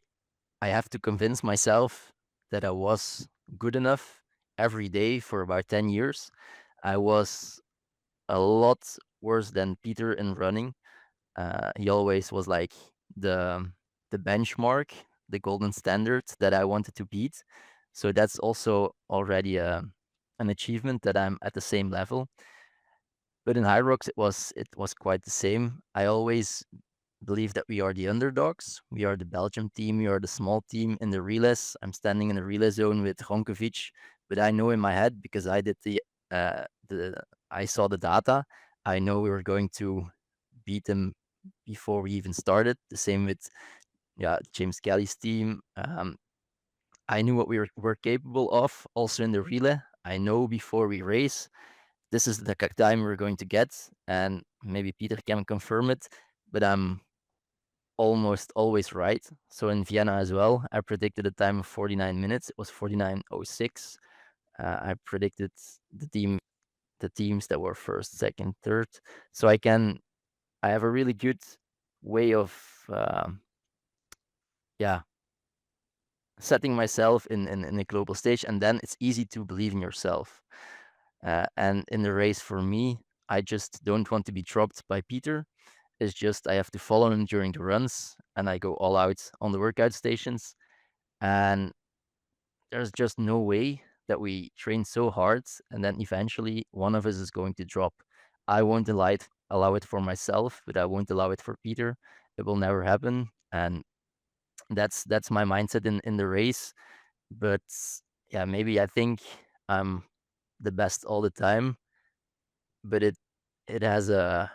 have to convince myself that I was good enough every day for about 10 years. I was a lot worse than Peter in running. He always was like the benchmark, the golden standard that I wanted to beat. So that's also already an achievement that I'm at the same level. But in HYROX, it was quite the same. I always believe that we are the underdogs. We are the Belgium team. We are the small team in the relays. I'm standing in the relay zone with Ronkovic, but I know in my head, because I did I saw the data. I know we were going to beat them before we even started. The same with James Kelly's team. I knew what we were capable of. Also in the relay, I know before we race, this is the time we're going to get, and maybe Peter can confirm it. But I'm almost always right. So in Vienna as well, I predicted a time of 49 minutes. It was 49:06. I predicted the teams that were first, second, third. So I have a really good way of setting myself in a global stage, and then it's easy to believe in yourself. And in the race for me, I just don't want to be dropped by Peter. It's just I have to follow him during the runs, and I go all out on the workout stations. And there's just no way that we train so hard and then eventually one of us is going to drop. I won't allow it for myself, but I won't allow it for Peter. It will never happen. And that's my mindset in the race. But yeah, maybe I think I'm the best all the time, but it has a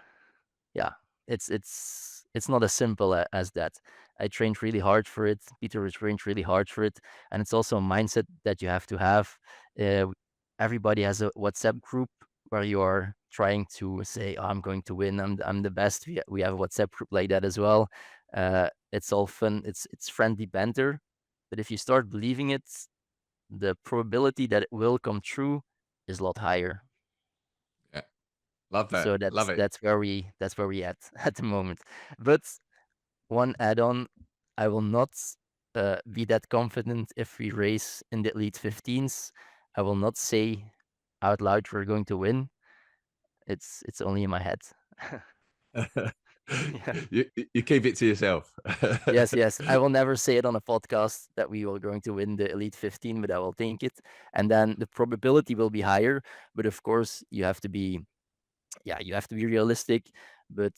yeah, it's not as simple as that. I trained really hard for it. Peter has trained really hard for it, and it's also a mindset that you have to have. Uh, Everybody has a WhatsApp group where you are trying to say, oh, "I'm going to win. I'm the best." We have a WhatsApp group like that as well. It's all fun. It's friendly banter, but if you start believing it, the probability that it will come true is a lot higher. Yeah. Love that. So Love it. that's where we at the moment. But one add-on, I will not be that confident if we race in the elite 15s. I will not say out loud we're going to win. It's only in my head. Yeah. You keep it to yourself. Yes. I will never say it on a podcast that we are going to win the elite 15, but I will think it, and then the probability will be higher. But of course, you have to be realistic. But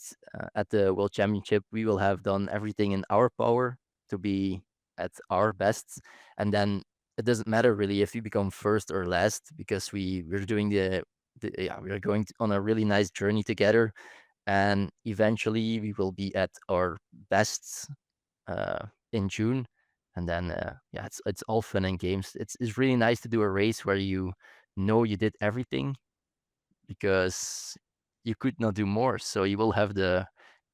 at the World Championship, we will have done everything in our power to be at our best. And then it doesn't matter really if we become first or last, because we're doing we're going on a really nice journey together. And eventually we will be at our best in June. And then it's all fun and games. It's really nice to do a race where you know you did everything, because you could not do more. So you will have the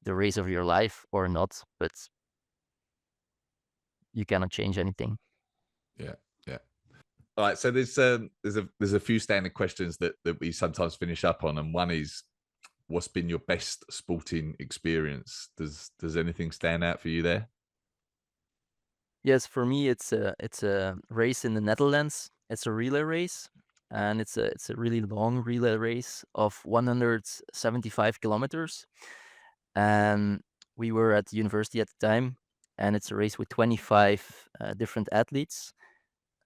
race of your life or not, but you cannot change anything. Yeah. All right. So there's a few standard questions that we sometimes finish up on, and one is, what's been your best sporting experience? Does anything stand out for you there? Yes, for me it's a race in the Netherlands. It's a relay race, and it's a really long relay race of 175 kilometers. And we were at the university at the time, and it's a race with 25 different athletes.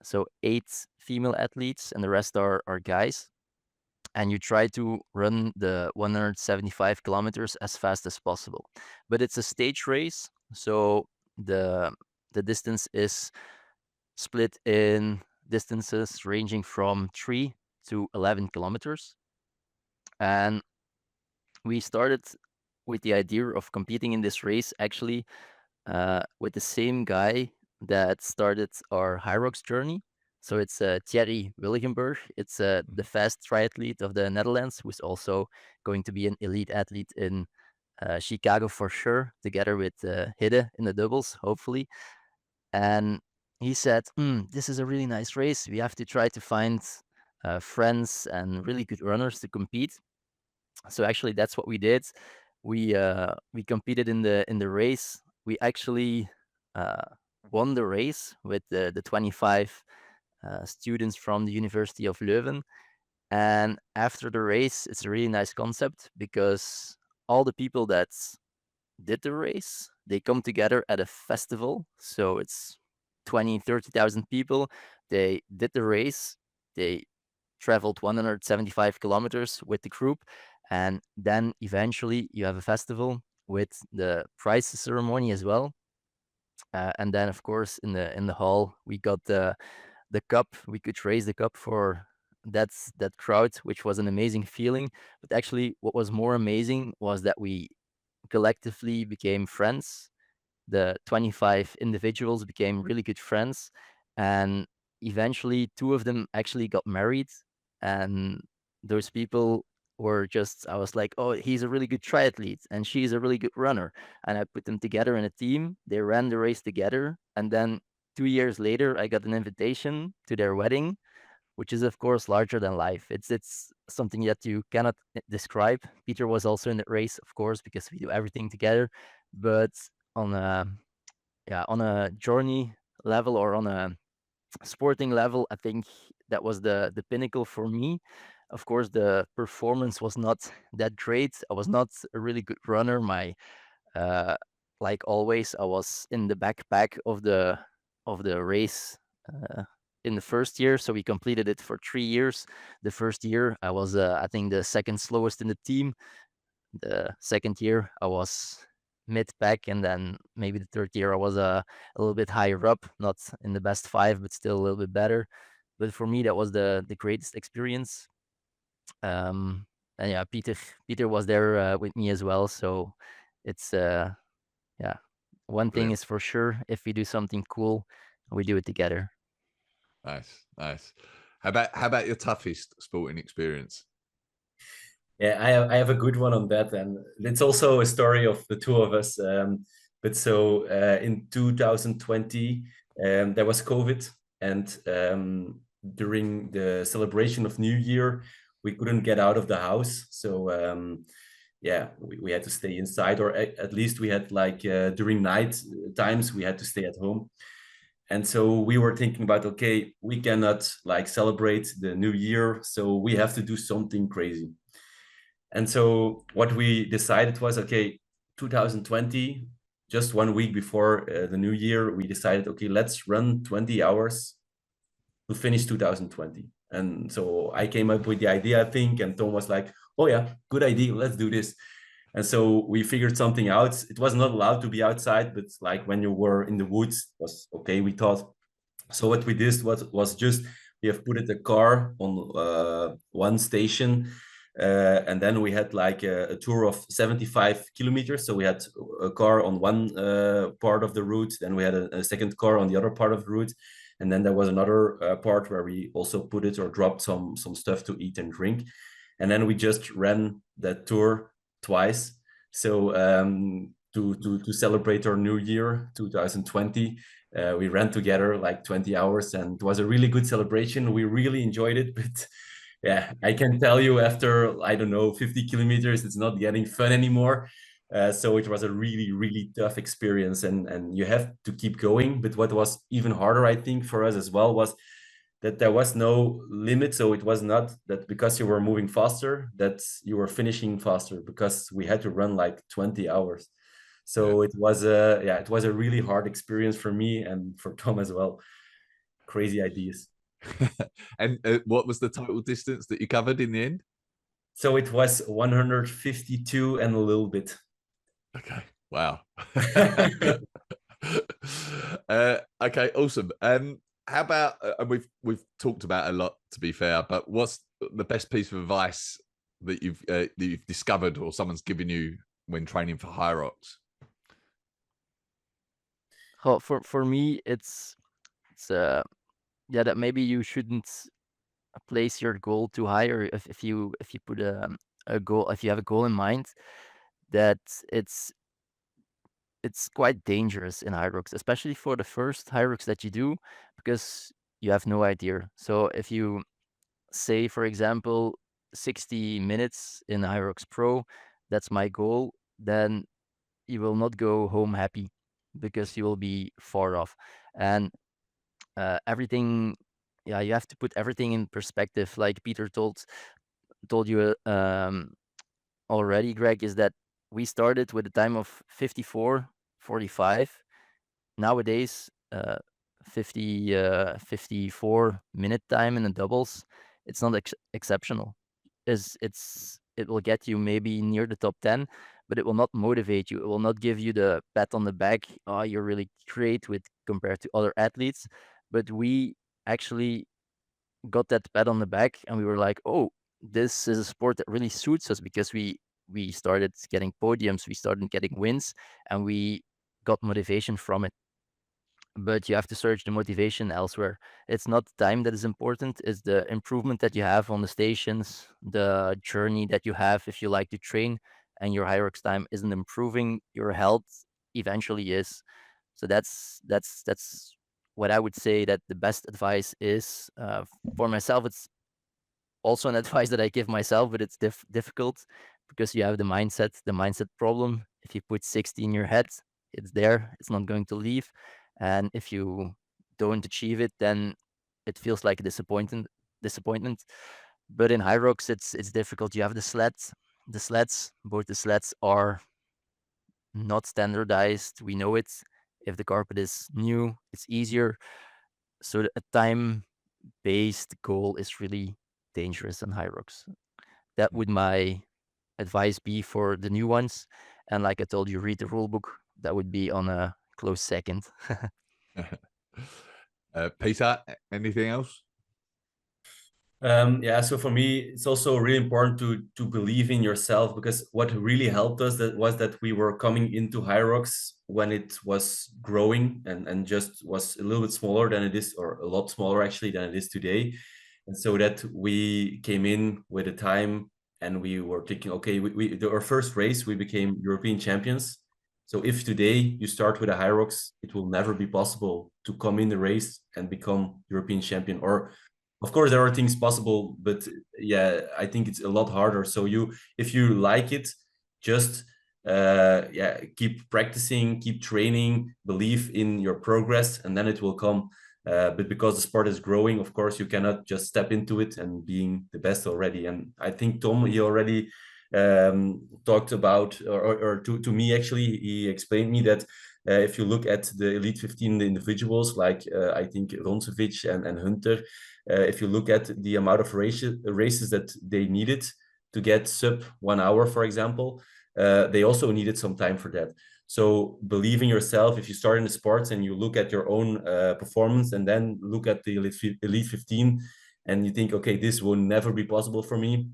So 8 female athletes and the rest are guys. And you try to run the 175 kilometers as fast as possible. But it's a stage race, so the distance is split in distances ranging from 3 to 11 kilometers. And we started with the idea of competing in this race actually with the same guy that started our HYROX journey. So it's Thierry Willigenberg. It's the fast triathlete of the Netherlands, who's also going to be an elite athlete in Chicago for sure, together with Hidde in the doubles, hopefully. And he said, this is a really nice race. We have to try to find friends and really good runners to compete. So actually, that's what we did. We competed in the race. We actually uh, won the race with the 25 students from the University of Leuven. And after the race, it's a really nice concept, because all the people that did the race, they come together at a festival. So it's 20, 30,000 people. They did the race. They traveled 175 kilometers with the group. And then eventually you have a festival with the prize ceremony as well. And then, of course, in the hall, we got the cup. We could raise the cup for that crowd, which was an amazing feeling. But actually, what was more amazing was that we collectively became friends. The 25 individuals became really good friends, and eventually, two of them actually got married. And those people were just, I was like, oh, he's a really good triathlete, and she's a really good runner. And I put them together in a team. They ran the race together, and then 2 years later, I got an invitation to their wedding, which is of course larger than life. It's something that you cannot describe. Pieter was also in the race, of course, because we do everything together. But on a on a journey level or on a sporting level, I think that was the pinnacle for me. Of course, the performance was not that great. I was not a really good runner. My uh, like always, I was in the backpack of the race uh, in the first year. So we completed it for 3 years. The first year, I was, I think, the second slowest in the team. The second year, I was mid pack, and then maybe the third year, I was a little bit higher up, not in the best five, but still a little bit better. But for me, that was the greatest experience. Um, and yeah, Peter was there with me as well. So it's yeah, one thing Brilliant. is for sure: if we do something cool, we do it together. Nice, nice. How about your toughest sporting experience? Yeah, I have a good one on that, and it's also a story of the two of us. But so in 2020, there was COVID, and during the celebration of New Year, we couldn't get out of the house. So yeah, we had to stay inside, or at least we had like during night times we had to stay at home. And so we were thinking about, okay, we cannot like celebrate the New Year, so we have to do something crazy. And so what we decided was, okay, 2020, just 1 week before the new year, we decided, okay, let's run 20 hours to finish 2020. And so I came up with the idea, I think, and Tom was like, oh yeah, good idea, let's do this. And so we figured something out. It was not allowed to be outside, but like when you were in the woods, it was okay, we thought. So what we did was just, we have put a car on one station, and then we had like a tour of 75 kilometers. So we had a car on one part of the route, then we had a second car on the other part of the route, and then there was another part where we also put it or dropped some stuff to eat and drink, and then we just ran that tour twice. So to celebrate our new year 2020, we ran together like 20 hours, and it was a really good celebration. We really enjoyed it, but yeah, I can tell you after, I don't know, 50 kilometers, it's not getting fun anymore. So it was a really, really tough experience, and you have to keep going. But what was even harder, I think, for us as well, was that there was no limit. So it was not that because you were moving faster, that you were finishing faster, because we had to run like 20 hours. So it was it was a really hard experience for me and for Tom as well. Crazy ideas. And what was the total distance that you covered in the end? So it was 152 and a little bit. Okay. Wow. Okay, awesome. How about we've talked about a lot, to be fair, but what's the best piece of advice that you've discovered or someone's given you when training for HYROX? Oh, for me, it's yeah, that maybe you shouldn't place your goal too high, or if you put a goal, if you have a goal in mind, that it's quite dangerous in HYROX, especially for the first HYROX that you do, because you have no idea. So if you say, for example, 60 minutes in HYROX Pro, that's my goal, then you will not go home happy, because you will be far off. And everything, yeah, you have to put everything in perspective. Like Pieter told you already, Greg, is that we started with a time of 54:45. Nowadays, 54-minute time in the doubles, it's not exceptional. It will get you maybe near the top 10, but it will not motivate you. It will not give you the pat on the back. Oh, you're really great with compared to other athletes. But we actually got that pat on the back, and we were like, oh, this is a sport that really suits us, because we started getting podiums, we started getting wins, and we got motivation from it. But you have to search the motivation elsewhere. It's not the time that is important, it's the improvement that you have on the stations, the journey that you have if you like to train, and your HYROX time isn't improving, your health eventually is. So that's what I would say that the best advice is. For myself, it's also an advice that I give myself, but it's difficult because you have the mindset problem. If you put 60 in your head, it's there, it's not going to leave. And if you don't achieve it, then it feels like a disappointment. But in HYROX, it's difficult. You have both the sleds are not standardized. We know it. If the carpet is new, it's easier. So a time-based goal is really dangerous in HYROX. That would my advice be for the new ones. And like I told you, read the rule book. That would be on a close second. Peter, anything else? Yeah, so for me, it's also really important to believe in yourself, because what really helped us was that we were coming into HYROX when it was growing and just was a little bit smaller than it is, or a lot smaller actually than it is today. And so that we came in with a time and we were thinking, okay, our first race, we became European champions. So if today you start with a HYROX, it will never be possible to come in the race and become European champion. Or of course, there are things possible, but yeah, I think it's a lot harder. So if you like it, just keep practicing, keep training, believe in your progress, and then it will come. But because the sport is growing, of course, you cannot just step into it and being the best already. And I think Tom, he already talked about, or to me actually, he explained me that if you look at the Elite 15 the individuals, like I think Roncevic and Hunter, if you look at the amount of races that they needed to get sub 1 hour, for example, they also needed some time for that. So believe in yourself. If you start in the sports and you look at your own performance and then look at the Elite 15 and you think, okay, this will never be possible for me,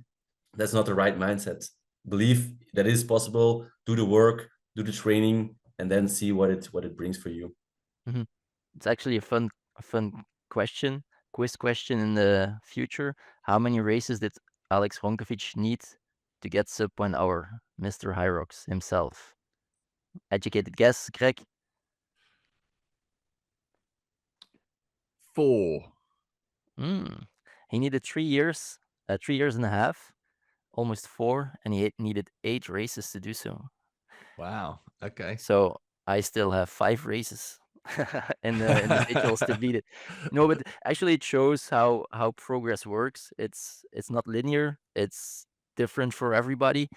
that's not the right mindset. Believe that it is possible, do the work, do the training, and then see what it brings for you. Mm-hmm. It's actually a fun quiz question in the future. How many races did Alex Ronkovic need to get sub 1 hour, Mr. HYROX himself? Educated guess, Greg? 4. He needed 3 years, 3 years and a half, almost 4, and he needed 8 races to do so. Wow. Okay. So I still have 5 races in the individuals to beat it. No, but actually it shows how progress works. It's not linear. It's different for everybody,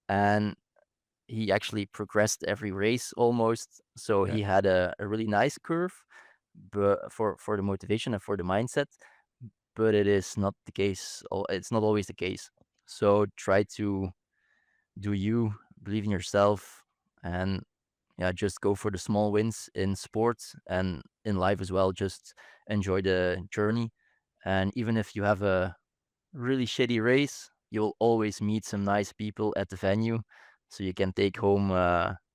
and he actually progressed every race almost. So he had a really nice curve, but for the motivation and for the mindset. But it is not the case. It's not always the case. So try to do you, believe in yourself, and just go for the small wins in sports and in life as well. Just enjoy the journey. And even if you have a really shitty race, you'll always meet some nice people at the venue. So you can take home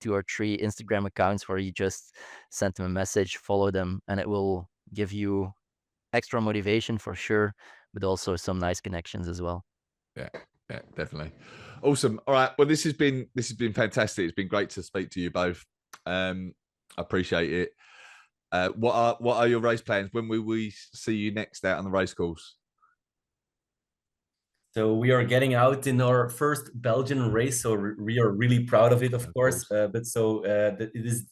2 or 3 Instagram accounts where you just send them a message, follow them, and it will give you extra motivation for sure, but also some nice connections as well. Yeah, definitely. Awesome. All right. Well, this has been fantastic. It's been great to speak to you both. I appreciate it. What are your race plans? When will we see you next out on the race course? So we are getting out in our first Belgian race, so we are really proud of it, of course. But so it is,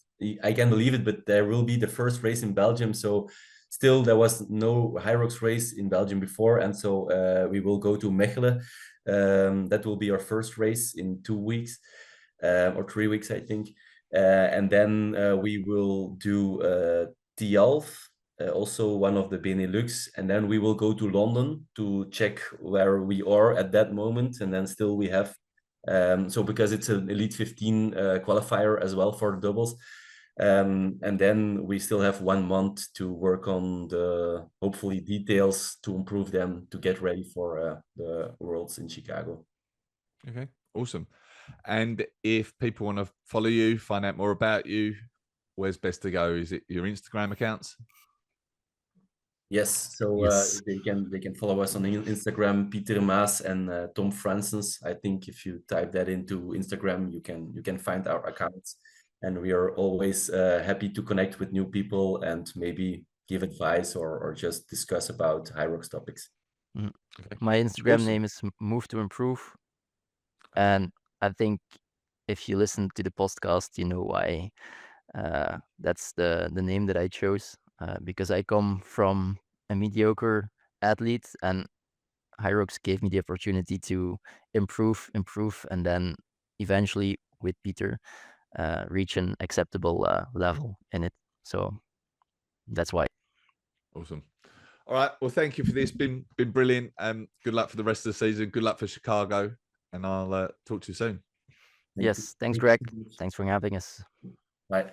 I can't believe it, but there will be the first race in Belgium. So still, there was no HYROX race in Belgium before, and so we will go to Mechelen. That will be our first race in 2 weeks. or 3 weeks, I think. And then we will do Tialf, also one of the Benelux, and then we will go to London to check where we are at that moment. And then still we have, so because it's an Elite 15 qualifier as well for doubles. And then we still have 1 month to work on the hopefully details to improve them to get ready for the Worlds in Chicago. Okay, awesome. And if people want to follow you, find out more about you, where's best to go? Is it your Instagram accounts? Yes, so Yes. they can follow us on Instagram, Pieter Maes and Tom Franssens. I think if you type that into Instagram, you can find our accounts, and we are always happy to connect with new people and maybe give advice or just discuss about HYROX topics. Mhm. Okay. My Instagram Awesome. name is Move to Improve, and I think if you listen to the podcast, you know why. That's the name that I chose, because I come from a mediocre athlete, and HYROX gave me the opportunity to improve, and then eventually with Pieter, reach an acceptable level in it. So that's why. Awesome. All right. Well, thank you for this. Been brilliant. Good luck for the rest of the season. Good luck for Chicago, and I'll talk to you soon. Yes, thanks, Greg. Thanks for having us. Bye.